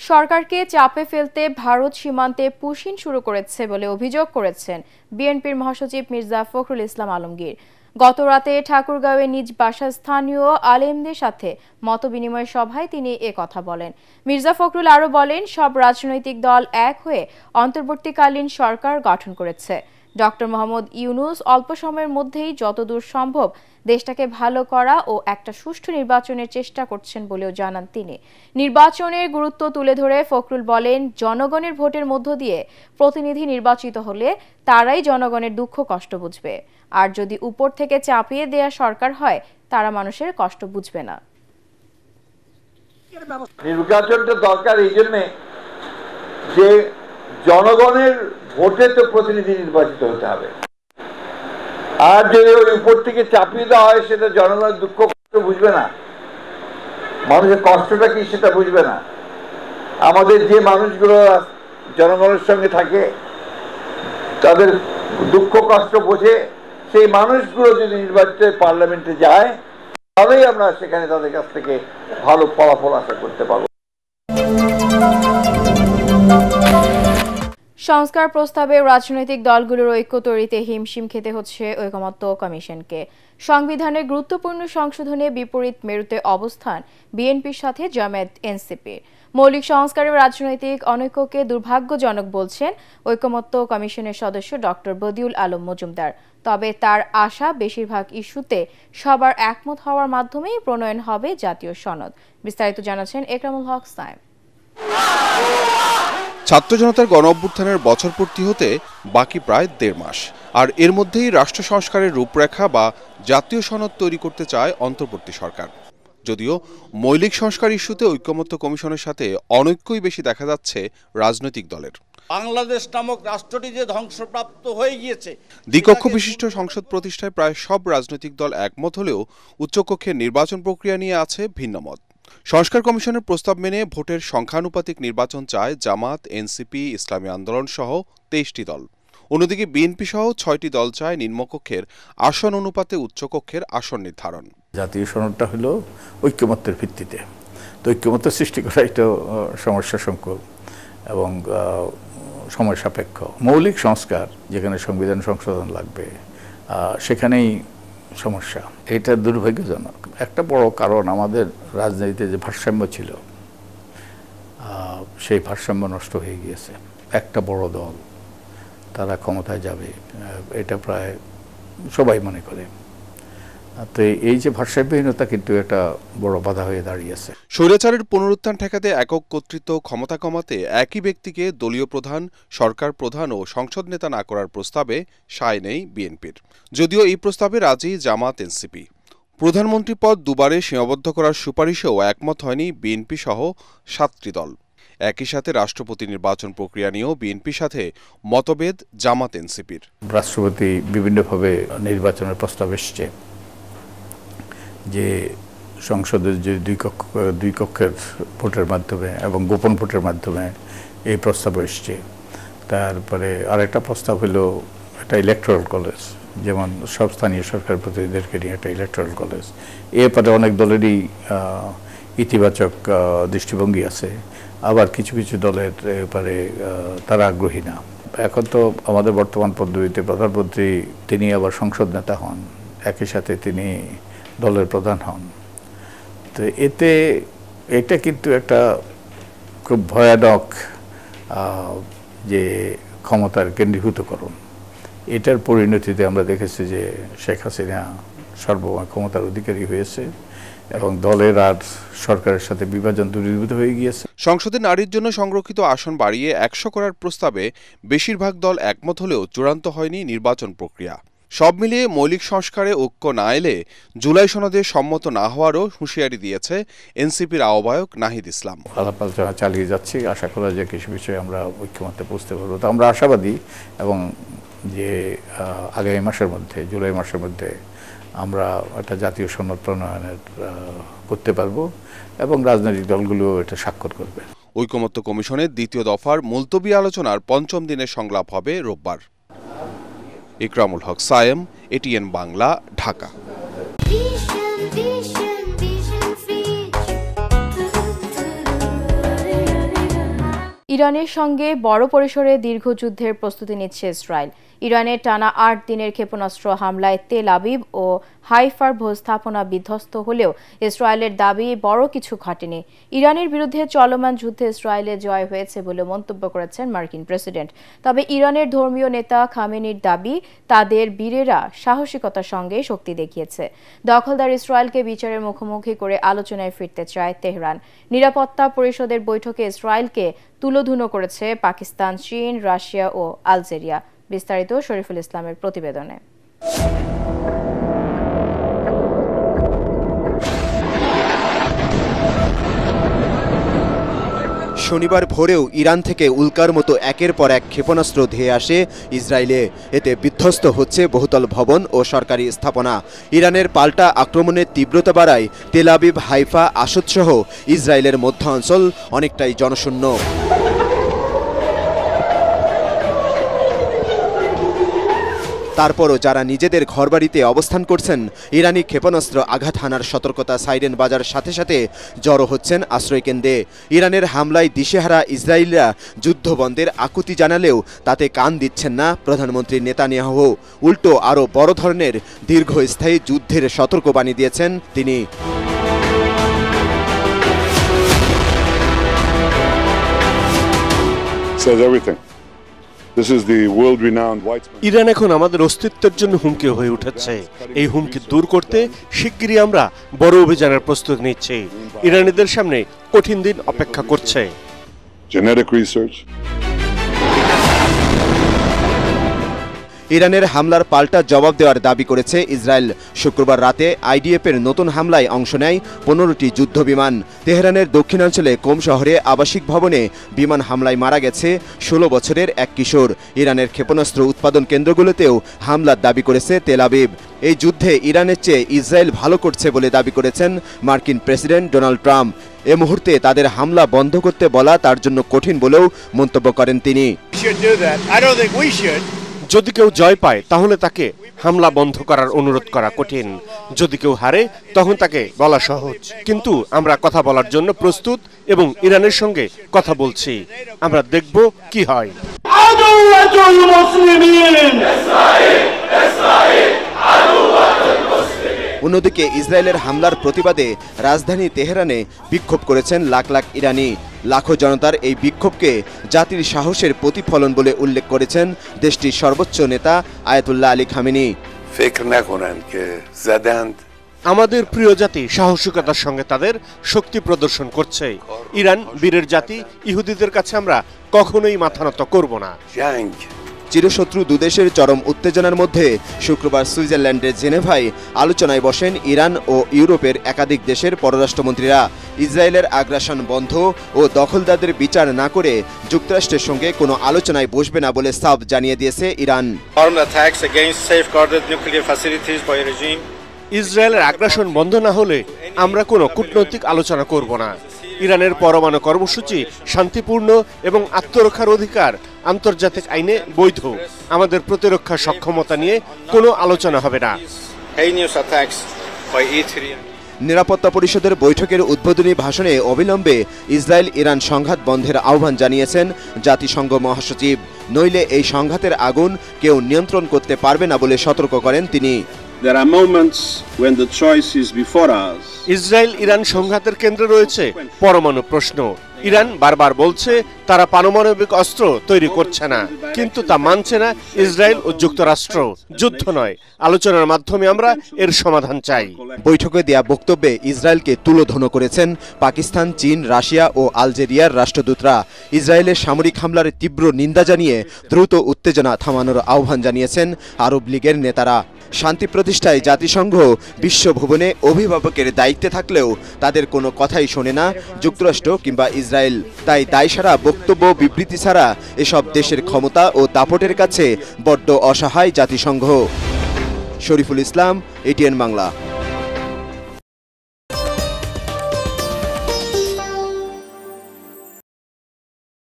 সরকারকে চাপে ফেলতে ভারত সীমান্তে পুশিং শুরু করেছে বলে অভিযোগ করেছেন বিএনপির মহাসচিব মির্জা ফখরুল ইসলাম আলমগীর। গতরাতে ঠাকুরগাঁওয়ে নিজ বাসায় স্থানীয় আলেমদের সাথে মতবিনিময় সভায় তিনি কথা বলেন। মির্জা ফখরুল আরও বলেন, সব রাজনৈতিক দল এক হয়ে অন্তর্বর্তীকালীন সরকার গঠন করেছে। ডক্টর মোহাম্মদ ইউনূস অল্প সময়ের মধ্যেই যতদূর সম্ভব দেশটাকে ভালো করা ও একটা সুষ্ঠু নির্বাচনের চেষ্টা করছেন বলেও জানান তিনি। নির্বাচনের গুরুত্ব তুলে ধরে ফখরুল বলেন, জনগণের ভোটের মধ্য দিয়ে প্রতিনিধি নির্বাচিত হলে তারাই জনগণের দুঃখ কষ্ট বুঝবে, আর যদি উপর থেকে চাপিয়ে দেয়া সরকার হয় তারা মানুষের কষ্ট বুঝবে না। নির্বাচনটা দরকার এই জন্যে যে জনগণের ভোটে তো প্রতিনিধি নির্বাচিত হতে হবে, আর যদি ওই উপর থেকে চাপিয়ে দেওয়া হয় সেটা জনগণের দুঃখ কষ্ট বুঝবে না, মানুষের কষ্টটা কি সেটা বুঝবে না। আমাদের যে মানুষগুলো জনগণের সঙ্গে থাকে তাদের দুঃখ কষ্ট বোঝে, সেই মানুষগুলো যদি নির্বাচিত পার্লামেন্টে যায় তাহলেই আমরা সেখানে তাদের কাছ থেকে ভালো ফলাফল আশা করতে পারবো। সংস্কার প্রস্তাবে রাজনৈতিক দলগুলোর ঐক্য তৈরিতে হিমশিম খেতে হচ্ছে ঐকমত্য কমিশনকে। সংবিধানের গুরুত্বপূর্ণ সংশোধনে বিপরীত মেরুতে অবস্থান বিএনপির সাথে জামায়াত এনসিপির। মৌলিক সংস্কারের রাজনৈতিক অনৈক্যকে দুর্ভাগ্যজনক বলছেন ঐকমত্য কমিশনের সদস্য ডক্টর বদিউল আলম মজুমদার। তবে তার আশা, বেশিরভাগ ইস্যুতে সবার একমত হওয়ার মাধ্যমেই প্রণয়ন হবে জাতীয় সনদ। বিস্তারিত জানাচ্ছেন একরামুল হক সাইম। ছাত্র জনতার গণ অভ্যুত্থানের বছর পূর্তি হতে বাকি প্রায় ১.৫ মাস, আর এর মধ্যেই রাষ্ট্র সংস্কারের রূপরেখা বা জাতীয় সনদ তৈরি করতে চায় অন্তর্বর্তী সরকার। যদিও মৌলিক সংস্কার ইস্যুতে ঐকমত্য কমিশনের সাথে অনৈক্যই বেশি দেখা যাচ্ছে রাজনৈতিক দলের। বাংলাদেশ নামক রাষ্ট্রটি যে ধ্বংসপ্রাপ্ত হয়ে গিয়েছে, দ্বিকক্ষ বিশিষ্ট সংসদ প্রতিষ্ঠায় প্রায় সব রাজনৈতিক দল একমত হলেও উচ্চকক্ষের নির্বাচন প্রক্রিয়া নিয়ে আছে ভিন্ন মত। সংস্কার কমিশনের প্রস্তাব মেনে ভোটের সংখ্যানুপাতিক নির্বাচন চায় জামাত, এনসিপি, ইসলামী আন্দোলন সহ ২৩টি দল। অন্যদিকে বিএনপি সহ ৬টি দল চায় নিম্নকক্ষের আসন অনুপাতে উচ্চকক্ষের আসন নির্ধারণ। জাতীয় সনদটা হলো ঐক্যমত্যের ভিত্তিতে, তো ঐক্যমত্য সৃষ্টি করা এটা সমস্যা সংকুল এবং সময় সাপেক্ষ। মৌলিক সংস্কার যেখানে সংবিধান সংশোধন লাগবে সেখানেই সমস্যা। এটা দুর্ভাগ্যজনক। একটা বড় কারণ আমাদের রাজনীতিতে যে ভারসাম্য ছিল সেই ভারসাম্য নষ্ট হয়ে গিয়েছে। একটা বড় দল তারা ক্ষমতায় যাবে এটা প্রায় সবাই মনে করে। তো এই যে ভারসাম্যহীনতা কিন্তু একটা বড় বাধা হয়ে দাঁড়িয়েছে। স্বৈরাচারের পুনরুত্থান ঠেকাতে একক কর্তৃত্ব ক্ষমতা কমাতে একই ব্যক্তিকে দলীয় প্রধান, সরকার প্রধান ও সংসদ নেতা না করার প্রস্তাবে সায় নেই বিএনপির। যদিও এই প্রস্তাবে রাজি জামাত, এনসিপি। প্রধানমন্ত্রী পদ দুবারে সীমাবদ্ধ করার সুপারিশেও একমত হয়নি বিএনপি সহ ৭টি দল। একই সাথে রাষ্ট্রপতি নির্বাচন প্রক্রিয়া নিয়েও বিএনপির সাথে মতভেদ জামাত, এনসিপির। রাষ্ট্রপতি বিভিন্নভাবে নির্বাচনের প্রস্তাব এসছে, যে সংসদের যে দুই কক্ষের ভোটের মাধ্যমে এবং গোপন ভোটের মাধ্যমে এই প্রস্তাব এসছে। তারপরে আরেকটা প্রস্তাব হলো একটা ইলেকট্রাল কলেজ, যেমন সব স্থানীয় সরকার প্রতিনিধিদেরকে নিয়ে একটা ইলেকট্রাল কলেজ। এরপরে অনেক দলেরই ইতিবাচক দৃষ্টিভঙ্গি আছে, আবার কিছু কিছু দলের ব্যাপারে তারা আগ্রহী না। এখন তো আমাদের বর্তমান পদ্ধতিতে প্রধানমন্ত্রী তিনি আবার সংসদ নেতা হন, একই সাথে তিনি দলের প্রধান হন। তো এটা কিন্তু একটা খুব ভয়ানক যে ক্ষমতার কেন্দ্রীভূতকরণ। এটার পরিণতিতে আমরা দেখেছি যে শেখ হাসিনা সর্বময় ক্ষমতার অধিকারী হয়েছে এবং দলের আর সরকারের সাথে বিভাজন দূরীভূত হয়ে গিয়েছে। সংসদে নারীর জন্য সংরক্ষিত আসন বাড়িয়ে ১০০ করার প্রস্তাবে বেশিরভাগ দল একমত হলেও চূড়ান্ত হয়নি নির্বাচন প্রক্রিয়া। সব মিলিয়ে মৌলিক সংস্কারে ঐক্য না এলে জুলাই সনদে সম্মত না হওয়ারও হুঁশিয়ারি দিয়েছে এনসিপির আহ্বায়ক নাহিদ ইসলাম। আলাপ আলোচনা চালিয়ে যাচ্ছি, আশা করা যায় কিছু বিষয়ে আমরা ঐক্যমত্যে পৌঁছতে পারবো। তো আমরা আশাবাদী এবং যে আগামী মাসের মধ্যে, জুলাই মাসের মধ্যে আমরা একটা জাতীয় সনদ প্রণয়নের করতে পারবো এবং রাজনৈতিক দলগুলো এটা স্বাক্ষর করবে। ঐকমত্য কমিশনের দ্বিতীয় দফার মুলতবি আলোচনার ৫ম দিনের সংলাপ হবে রোববার। ইকরামুল হক সায়েম, এটিএন বাংলা, ঢাকা। ইরানের সঙ্গে বড় পরিসরে দীর্ঘ যুদ্ধের প্রস্তুতি নিচ্ছে ইসরায়েল। ইরানের টানা ৮ দিনের ক্ষেপণাস্ত্র হামলায় তেল আবিব ও হাইফার ভূস্থাপনা বিধ্বস্ত হলেও ইসরায়েলের দাবি বড় কিছু ঘটেনি। ইরানের বিরুদ্ধে চলমান যুদ্ধে ইসরায়েলের জয় হয়েছে বলে মন্তব্য করেছেন মার্কিন প্রেসিডেন্ট। তবে ইরানের ধর্মীয় নেতা খামেনির দাবি, তাদের বীরেরা সাহসিকতার সঙ্গে শক্তি দেখিয়েছে। দখলদার ইসরায়েলকে বিচারের মুখোমুখি করে আলোচনায় ফিরতে চায় তেহরান। নিরাপত্তা পরিষদের বৈঠকে ইসরায়েলকে তুলোধুনো করেছে পাকিস্তান, চীন, রাশিয়া ও আলজেরিয়া। বিস্তারিত শরীফুল ইসলামের প্রতিবেদনে। শনিবার ভোরেও ইরান থেকে উল্কার মতো একের পর এক ক্ষেপণাস্ত্র ধেয়ে আসে ইসরায়েলে। এতে বিধ্বস্ত হচ্ছে বহুতল ভবন ও সরকারি স্থাপনা। ইরানের পাল্টা আক্রমণের তীব্রতা বাড়ায় তেল আবিব, হাইফা, আশুদ সহ ইসরায়েলের মধ্য অঞ্চল অনেকটাই জনশূন্য। তারপরও যারা নিজেদের ঘরবাড়িতে অবস্থান করছেন, ইরানি ক্ষেপণাস্ত্র আঘাত হানার সতর্কতা সাইরেন বাজার সাথে সাথে জড়ো হচ্ছেন আশ্রয়কেন্দ্রে। ইরানের হামলায় দিশেহারা ইসরায়েলরা যুদ্ধবন্ধের আকুতি জানালেও তাতে কান দিচ্ছেন না প্রধানমন্ত্রী নেতানিয়াহু। উল্টো আরও বড় ধরনের দীর্ঘস্থায়ী যুদ্ধের সতর্কবাণী দিয়েছেন তিনি। ইরান এখন আমাদের অস্তিত্বের জন্য হুমকি হয়ে উঠেছে। এই হুমকি দূর করতে শিগগিরই আমরা বড় অভিযানের প্রস্তুতি নিচ্ছি। ইরানিদের সামনে কঠিন দিন অপেক্ষা করছে। ইরানের হামলার পাল্টা জবাব দেওয়ার দাবি করেছে ইসরায়েল। শুক্রবার রাতে আইডিএফের নতুন হামলায় অংশ নেয় 15টি যুদ্ধবিমান। তেহরানের দক্ষিণাঞ্চলে কোম শহরে আবাসিক ভবনে বিমান হামলায় মারা গেছে 16 বছরের এক কিশোর। ইরানের ক্ষেপণাস্ত্র উৎপাদন কেন্দ্রগুলোতেও হামলার দাবি করেছে তেল আবিব। এই যুদ্ধে ইরানের চেয়ে ইসরায়েল ভালো করছে বলে দাবি করেছেন মার্কিন প্রেসিডেন্ট ডোনাল্ড ট্রাম্প। এ মুহূর্তে তাদের হামলা বন্ধ করতে বলা তার জন্য কঠিন বলেও মন্তব্য করেন তিনি। যদি কেউ জয় পায় তাহলে তাকে হামলা বন্ধ করার অনুরোধ করা কঠিন। যদি কেউ হারে তখন তাকে বলা সহজ। কিন্তু আমরা কথা বলার জন্য প্রস্তুত এবং ইরানের সঙ্গে কথা বলছি। আমরা দেখব কি হয়। অন্যদিকে ইসরায়েলের হামলার প্রতিবাদে রাজধানী তেহরানে বিক্ষোভ করেছেন লাখ লাখ ইরানি। লাখো জনতার এই বিক্ষোভকে জাতির সাহসের প্রতিফলন বলে উল্লেখ করেছেন দেশটির সর্বোচ্চ নেতা আয়াতুল্লাহ আলী খামেনি। আমাদের প্রিয় জাতি সাহসিকতার সঙ্গে তাদের শক্তি প্রদর্শন করছে। ইরান বীরের জাতি, ইহুদিদের কাছে আমরা কখনোই মাথা নত করব না। চিরশত্রু দুদেশের চরম উত্তেজনার মধ্যে শুক্রবার সুইজারল্যান্ডের জেনেভায় আলোচনায় বসেন ইরান ও ইউরোপের একাধিক দেশের পররাষ্ট্রমন্ত্রীরা। ইসরায়েলের আগ্রাসন বন্ধ ও দখলদারদের বিচার না করে যুক্তরাষ্ট্রের সঙ্গে কোনো আলোচনায় বসবে না বলে সাফ জানিয়ে দিয়েছে ইরান। ইসরায়েলের আগ্রাসন বন্ধ না হলে আমরা কোনো কূটনৈতিক আলোচনা করব না। ইরানের পরমাণু কর্মসূচি শান্তিপূর্ণ এবং আত্মরক্ষার অধিকার আন্তর্জাতিক আইনে বৈধ। আমাদের প্রতিরক্ষা সক্ষমতা নিয়ে কোনো আলোচনা হবে না। নিরাপত্তা পরিষদের বৈঠকের উদ্বোধনী ভাষণে অবিলম্বে ইসরায়েল ইরান সংঘাত বন্ধের আহ্বান জানিয়েছেন জাতিসংঘ মহাসচিব। নইলে এই সংঘাতের আগুন কেউ নিয়ন্ত্রণ করতে পারবে না বলে সতর্ক করেন তিনি। ইসরায়েল ইরান সংঘাতের কেন্দ্রে রয়েছে পরমাণু প্রশ্ন। ইরান বারবার বলছে তারা পারমাণবিক অস্ত্র তৈরি করছে না, কিন্তু তা মানছে না ইসরায়েল ও যুক্তরাষ্ট্র। যুদ্ধ নয়, আলোচনার মাধ্যমে আমরা এর সমাধান চাই। বৈঠকে দেয়া বক্তব্যে ইসরায়েলকে তুলোধনো করেছেন পাকিস্তান, চীন, রাশিয়া ও আলজেরিয়ার রাষ্ট্রদূতরা। ইসরায়েলের সামরিক হামলার তীব্র নিন্দা জানিয়ে দ্রুত উত্তেজনা থামানোর আহ্বান জানিয়েছেন আরব লীগের নেতারা। শান্তি প্রতিষ্ঠায় জাতিসংঘ বিশ্বভুবনে অভিভাবকের দায়িত্বে থাকলেও তাদের কোনো কথাই শোনে না যুক্তরাষ্ট্র কিংবা ইসরায়েল। তাই দায়সারা বক্তব্য, বিবৃতি ছাড়া এসব দেশের ক্ষমতা ও দাপটের কাছে বড্ড অসহায় জাতিসংঘ। শরীফুল ইসলাম, এটিএন বাংলা।